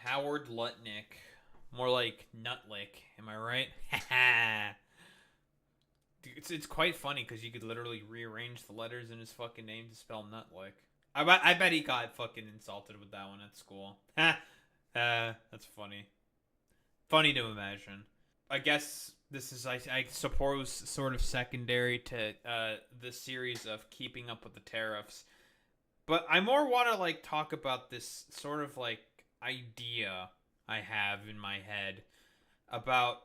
Howard Lutnick. More like Nutlick, am I right? It's quite funny because you could literally rearrange the letters in his fucking name to spell Nutlick. I bet he got fucking insulted with that one at school. That's funny. Funny to imagine. I guess this is, I suppose, sort of secondary to the series of keeping up with the tariffs. But I more want to like talk about this sort of like idea I have in my head about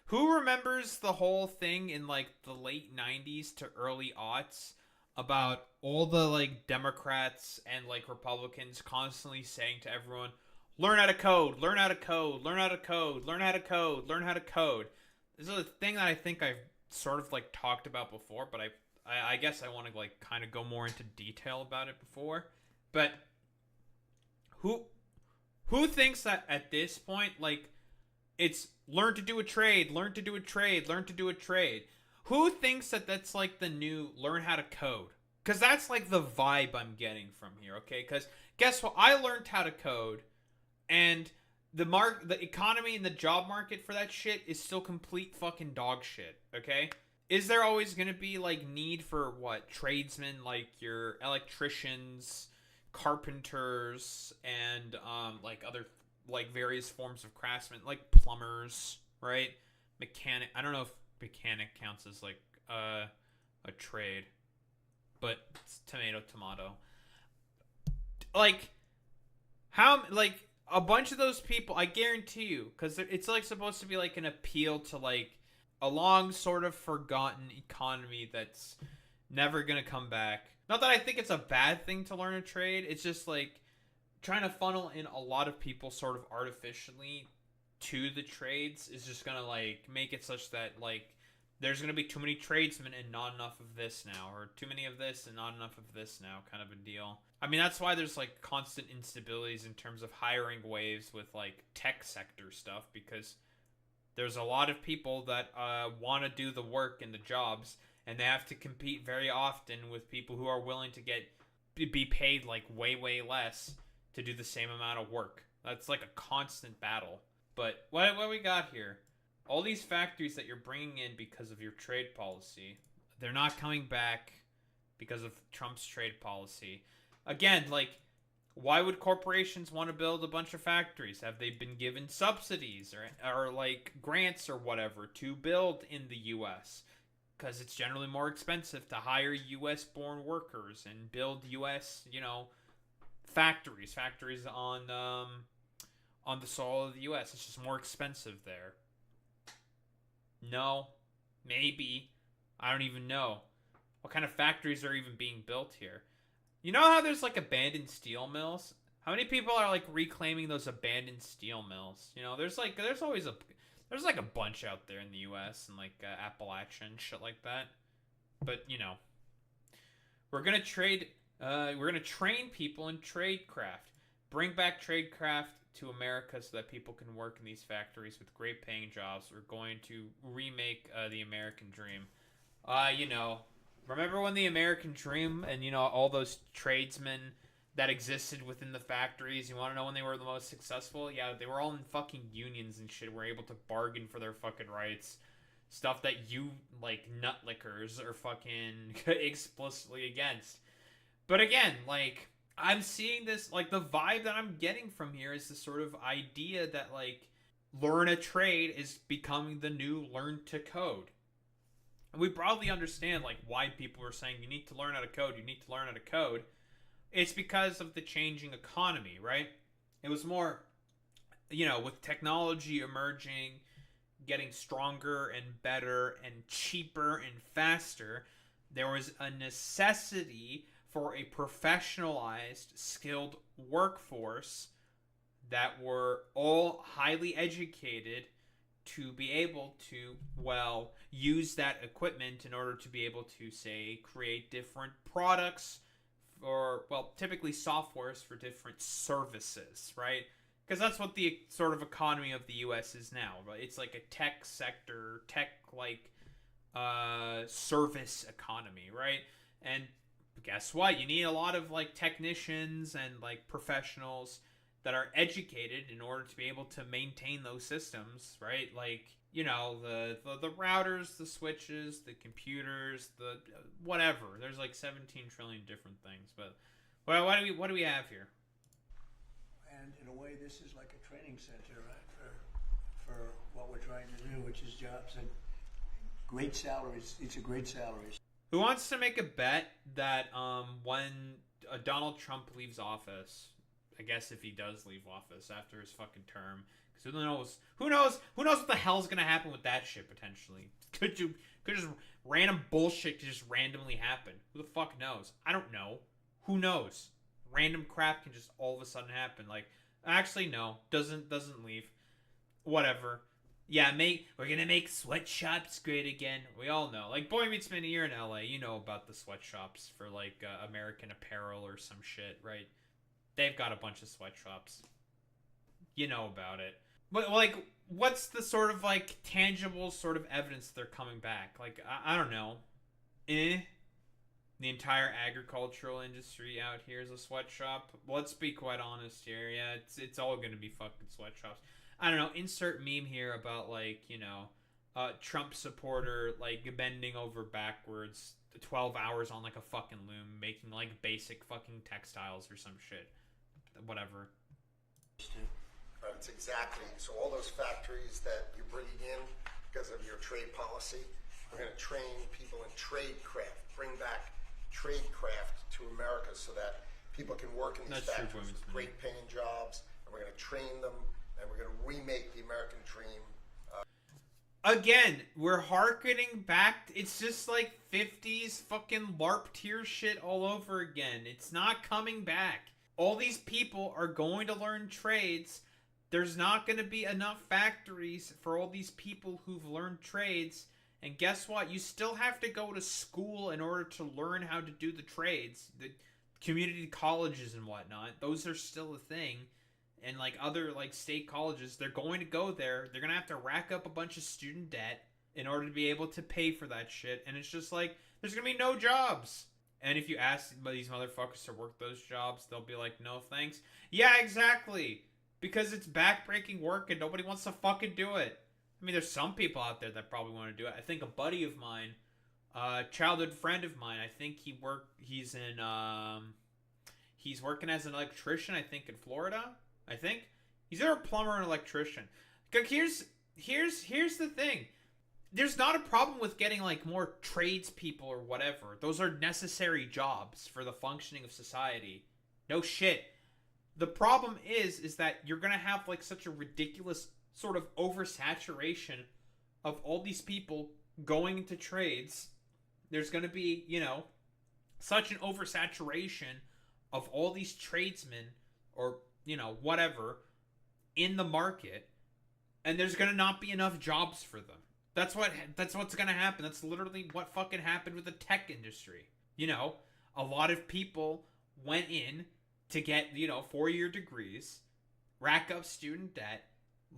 who remembers the whole thing in like the late 90s to early aughts about all the like Democrats and like Republicans constantly saying to everyone, learn how to code, learn how to code, learn how to code, learn how to code, learn how to code. This is a thing that I think I've sort of like talked about before, but I guess I want to like kind of go more into detail about it before. But who who thinks that at this point, like, it's learn to do a trade, learn to do a trade, learn to do a trade? Who thinks that that's like the new learn how to code? Because that's like the vibe I'm getting from here, okay? Because guess what? I learned how to code, and the economy and the job market for that shit is still complete fucking dog shit, okay? Is there always going to be like need for what tradesmen like your electricians, carpenters, and like other like various forms of craftsmen like plumbers, right? Mechanic. I don't know if mechanic counts as like a trade, but it's tomato tomato. Like how like a bunch of those people, I guarantee you, because it's like supposed to be like an appeal to like a long sort of forgotten economy that's never gonna come back. Not that I think it's a bad thing to learn a trade. It's just like trying to funnel in a lot of people sort of artificially to the trades is just gonna like make it such that like there's gonna be too many tradesmen and not enough of this now, or too many of this and not enough of this now, kind of a deal. I mean, that's why there's like constant instabilities in terms of hiring waves with like tech sector stuff, because there's a lot of people that want to do the work and the jobs, and they have to compete very often with people who are willing to be paid like way less to do the same amount of work. That's like a constant battle. But what we got here? All these factories that you're bringing in because of your trade policy, they're not coming back because of Trump's trade policy. Again, like, why would corporations want to build a bunch of factories? Have they been given subsidies or like grants or whatever to build in the U.S.? Because it's generally more expensive to hire U.S. born workers and build U.S. Factories on the soil of the U.S. It's just more expensive there. No, maybe, I don't even know what kind of factories are even being built here. You know how there's like abandoned steel mills? How many people are like reclaiming those abandoned steel mills? There's like a bunch out there in the U.S. and like Appalachia and shit like that. But we're gonna trade. We're gonna train people in tradecraft. Bring back tradecraft to America so that people can work in these factories with great paying jobs. We're going to remake the American dream. You know, remember when the American dream and all those tradesmen that existed within the factories? You want to know when they were the most successful? Yeah, they were all in fucking unions and shit. Were able to bargain for their fucking rights. Stuff that you like nutlickers are fucking explicitly against. But again, like, I'm seeing this, like, the vibe that I'm getting from here is this sort of idea that, like, learn a trade is becoming the new learn to code. And we broadly understand, like, why people are saying you need to learn how to code, you need to learn how to code. It's because of the changing economy, right? It was more, with technology emerging, getting stronger and better and cheaper and faster, there was a necessity for a professionalized, skilled workforce that were all highly educated to be able to, well, use that equipment in order to be able to, say, create different products for, well, typically softwares for different services, right? Because that's what the sort of economy of the U.S. is now. Right? It's like a tech sector, tech-like service economy, right? And guess what? You need a lot of like technicians and like professionals that are educated in order to be able to maintain those systems, right? Like, you know, the routers, the switches, the computers, the whatever. There's like 17 trillion different things. But well, what do we have here? And in a way, this is like a training center, right, for what we're trying to do, which is jobs and great salaries. These are great salaries. Who wants to make a bet that when Donald Trump leaves office, I guess if he does leave office after his fucking term, because who knows? Who knows what the hell's gonna happen with that shit potentially? Could just random bullshit just randomly happen? Who the fuck knows? I don't know. Who knows? Random crap can just all of a sudden happen. Like, actually, no, doesn't leave. Whatever. Yeah, we're gonna make sweatshops great again. We all know. Like, Boy Meets Man, you're in LA. You know about the sweatshops for like American Apparel or some shit, right? They've got a bunch of sweatshops. You know about it. But like, what's the sort of like tangible sort of evidence they're coming back? Like, I don't know. The entire agricultural industry out here is a sweatshop. Let's be quite honest here. Yeah, it's all gonna be fucking sweatshops. I don't know. Insert meme here about like, you know, Trump supporter like bending over backwards 12 hours on like a fucking loom making like basic fucking textiles or some shit. Whatever. That's exactly. So all those factories that you're bringing in because of your trade policy, we're going to train people in trade craft, bring back trade craft to America so that people can work in these factories with great paying jobs, and we're going to train them, and we're going to remake the American dream. Again, we're harkening back. It's just like 50s fucking LARP tier shit all over again. It's not coming back. All these people are going to learn trades. There's not going to be enough factories for all these people who've learned trades. And guess what? You still have to go to school in order to learn how to do the trades. The community colleges and whatnot, those are still a thing. And like other like state colleges, they're going to go there. They're going to have to rack up a bunch of student debt in order to be able to pay for that shit. And it's just like, there's going to be no jobs. And if you ask these motherfuckers to work those jobs, they'll be like, no thanks. Yeah, exactly. Because it's backbreaking work and nobody wants to fucking do it. I mean, there's some people out there that probably want to do it. I think a buddy of mine, a childhood friend of mine, I think he's working as an electrician, I think, in Florida. I think. He's either a plumber or an electrician. Here's the thing. There's not a problem with getting like more tradespeople or whatever. Those are necessary jobs for the functioning of society. No shit. The problem is that you're gonna have like such a ridiculous sort of oversaturation of all these people going into trades. There's gonna be, you know, such an oversaturation of all these tradesmen or, you know, whatever in the market, and there's gonna not be enough jobs for them. That's what's gonna happen. That's literally what fucking happened with the tech industry. You know, a lot of people went in to get, you know, 4-year degrees, rack up student debt,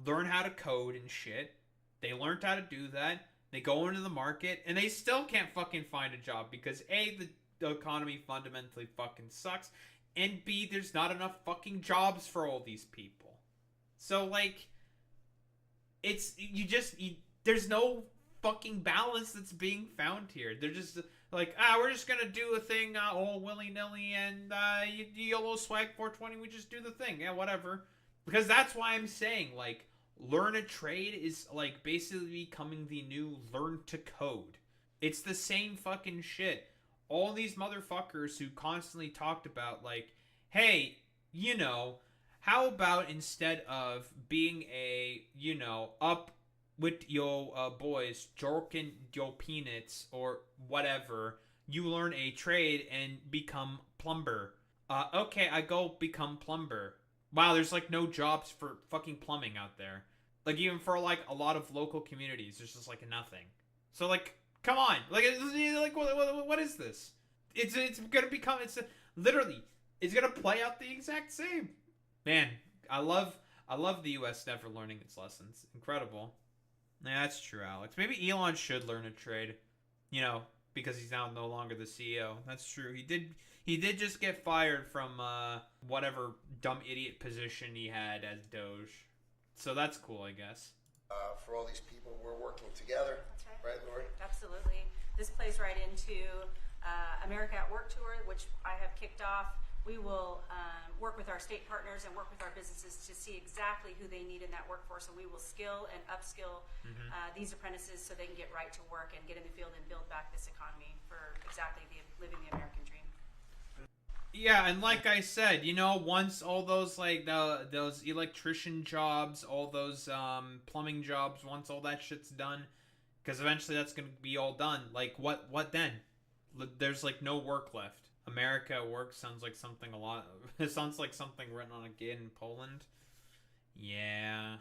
learn how to code and shit. They learned how to do that. They go into the market, and they still can't fucking find a job because A, the economy fundamentally fucking sucks, and B, there's not enough fucking jobs for all these people. So, like, there's no fucking balance that's being found here. They're just like, we're just gonna do a thing all willy-nilly, and YOLO swag 420, we just do the thing. Yeah, whatever. Because that's why I'm saying, like, learn a trade is, like, basically becoming the new learn to code. It's the same fucking shit. All these motherfuckers who constantly talked about, like, hey, you know, how about instead of being a, you know, up with yo boys, jorking yo peanuts or whatever, you learn a trade and become plumber. Okay, I go become plumber. Wow, there's like no jobs for fucking plumbing out there. Like even for like a lot of local communities, there's just like nothing. So like, come on, like what is this? It's gonna become literally it's gonna play out the exact same. Man, I love the U.S. never learning its lessons. Incredible. Yeah, that's true, Alex. Maybe Elon should learn a trade, you know, because he's now no longer the CEO. That's true. He did just get fired from whatever dumb idiot position he had as Doge. So that's cool, I guess. For all these people, we're working together. That's right. Right, Lori? Absolutely. This plays right into America at Work Tour, which I have kicked off. We will work with our state partners and work with our businesses to see exactly who they need in that workforce, and we will skill and upskill these apprentices so they can get right to work and get in the field and build back this economy for exactly living the American dream. Yeah, and like I said, you know, once all those like those electrician jobs, all those plumbing jobs, once all that shit's done, because eventually that's gonna be all done. Like what then? There's like no work left. America at Work sounds like something it sounds like something written on a gate in Poland. Yeah.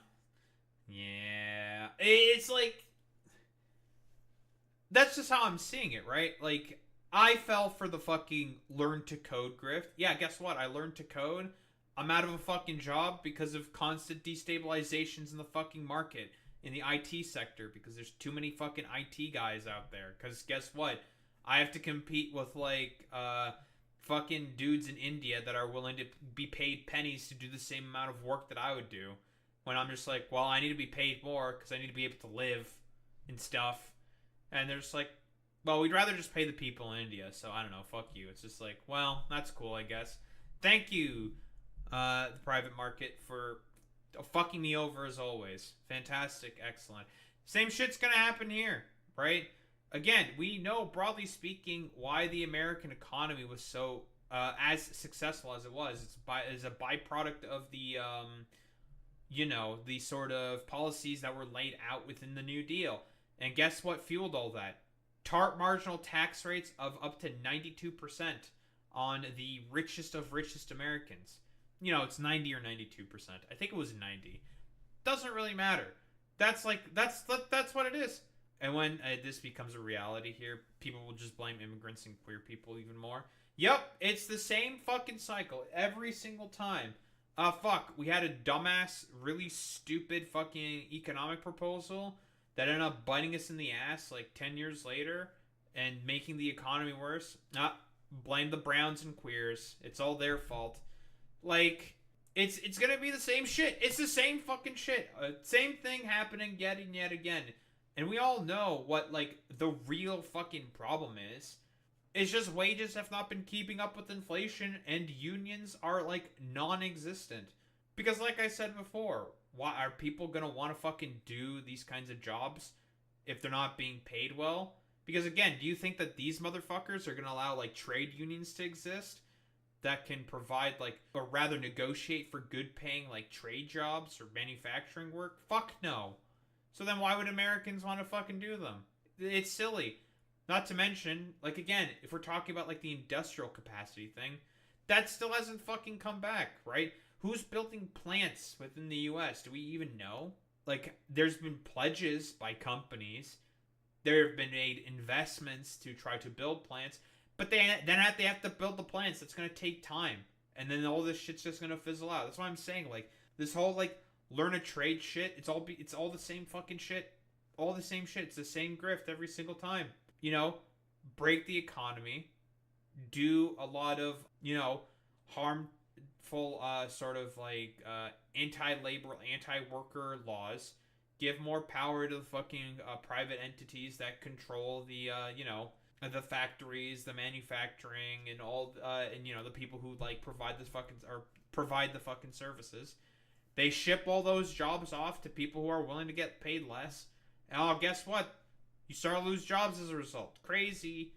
It's like, that's just how I'm seeing it, right? Like, I fell for the fucking learn to code grift. Yeah, guess what? I learned to code. I'm out of a fucking job because of constant destabilizations in the fucking market, in the IT sector, because there's too many fucking IT guys out there. Because guess what? I have to compete with, like, fucking dudes in India that are willing to be paid pennies to do the same amount of work that I would do. When I'm just like, well, I need to be paid more because I need to be able to live and stuff. And they're just like, well, we'd rather just pay the people in India, so I don't know, fuck you. It's just like, well, that's cool, I guess. Thank you, the private market, for fucking me over as always. Fantastic, excellent. Same shit's gonna happen here, right? Again, we know, broadly speaking, why the American economy was so as successful as it was. It's a byproduct of the, the sort of policies that were laid out within the New Deal. And guess what fueled all that? Marginal tax rates of up to 92% on the richest of richest Americans. You know, it's 90 or 92%. I think it was 90. Doesn't really matter. That's what it is. And when this becomes a reality here, people will just blame immigrants and queer people even more. Yep, it's the same fucking cycle every single time. We had a dumbass, really stupid fucking economic proposal that ended up biting us in the ass like 10 years later and making the economy worse. Blame the browns and queers. It's all their fault. Like, it's gonna be the same shit. It's the same fucking shit. Same thing happening yet and yet again. And we all know what, like, the real fucking problem is. It's just wages have not been keeping up with inflation, and unions are, like, non-existent. Because, like I said before, why are people gonna want to fucking do these kinds of jobs if they're not being paid well? Because, again, do you think that these motherfuckers are gonna allow, like, trade unions to exist that can provide, like, or rather negotiate for good-paying, like, trade jobs or manufacturing work? Fuck no. So then why would Americans want to fucking do them? It's silly. Not to mention, like, again, if we're talking about, like, the industrial capacity thing, that still hasn't fucking come back, right? Who's building plants within the U.S.? Do we even know? Like, there's been pledges by companies. There have been made investments to try to build plants. But they have to build the plants. That's going to take time. And then all this shit's just going to fizzle out. That's why I'm saying, like, this whole, like, learn a trade shit. It's all the same fucking shit. All the same shit. It's the same grift every single time. You know, break the economy. Do a lot of, harmful sort of like anti-labor, anti-worker laws. Give more power to the fucking private entities that control the, the factories, the manufacturing, and all, the people who like provide the fucking services. They ship all those jobs off to people who are willing to get paid less. And guess what? You start to lose jobs as a result. Crazy.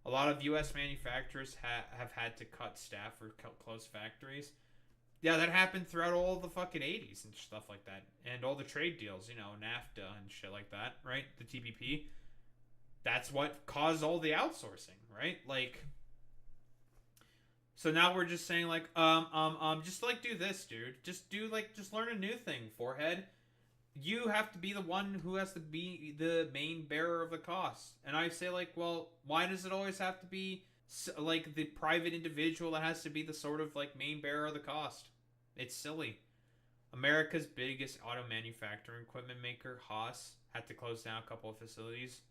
A lot of U.S. manufacturers have had to cut staff or close factories. Yeah, that happened throughout all the fucking 80s and stuff like that. And all the trade deals, NAFTA and shit like that, right? The TPP. That's what caused all the outsourcing, right? Like, so now we're just saying, like, just, like, do this, dude. Just learn a new thing, forehead. You have to be the one who has to be the main bearer of the cost. And I say, like, well, why does it always have to be, like, the private individual that has to be the sort of, like, main bearer of the cost? It's silly. America's biggest auto manufacturing equipment maker, Haas, had to close down a couple of facilities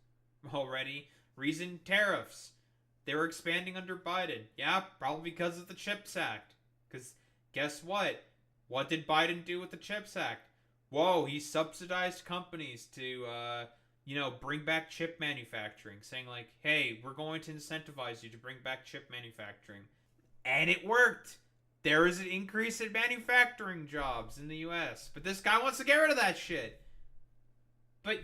already. Reason, tariffs. They were expanding under Biden. Yeah, probably because of the CHIPS Act. Because guess what? What did Biden do with the CHIPS Act? Whoa, he subsidized companies to, bring back chip manufacturing, saying like, hey, we're going to incentivize you to bring back chip manufacturing. And it worked. There is an increase in manufacturing jobs in the U.S. But this guy wants to get rid of that shit. But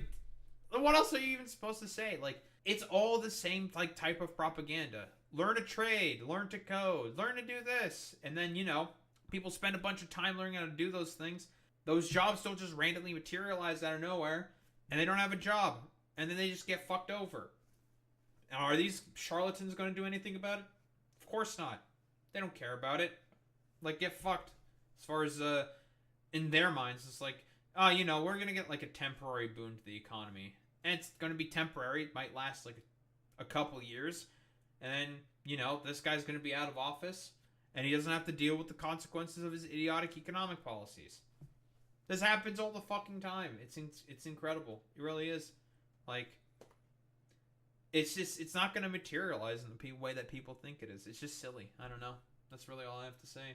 what else are you even supposed to say? Like, it's all the same like type of propaganda. Learn to trade, learn to code, learn to do this. And then, people spend a bunch of time learning how to do those things. Those jobs don't just randomly materialize out of nowhere, and they don't have a job, and then they just get fucked over. Now, are these charlatans going to do anything about it? Of course not. They don't care about it. Like, get fucked. As far as, in their minds, it's like, we're going to get, like, a temporary boon to the economy. And it's going to be temporary. It might last, like, a couple years. And then, this guy's going to be out of office, and he doesn't have to deal with the consequences of his idiotic economic policies. This happens all the fucking time. It's incredible. It really is. Like, it's not going to materialize in the way that people think it is. It's just silly. I don't know. That's really all I have to say.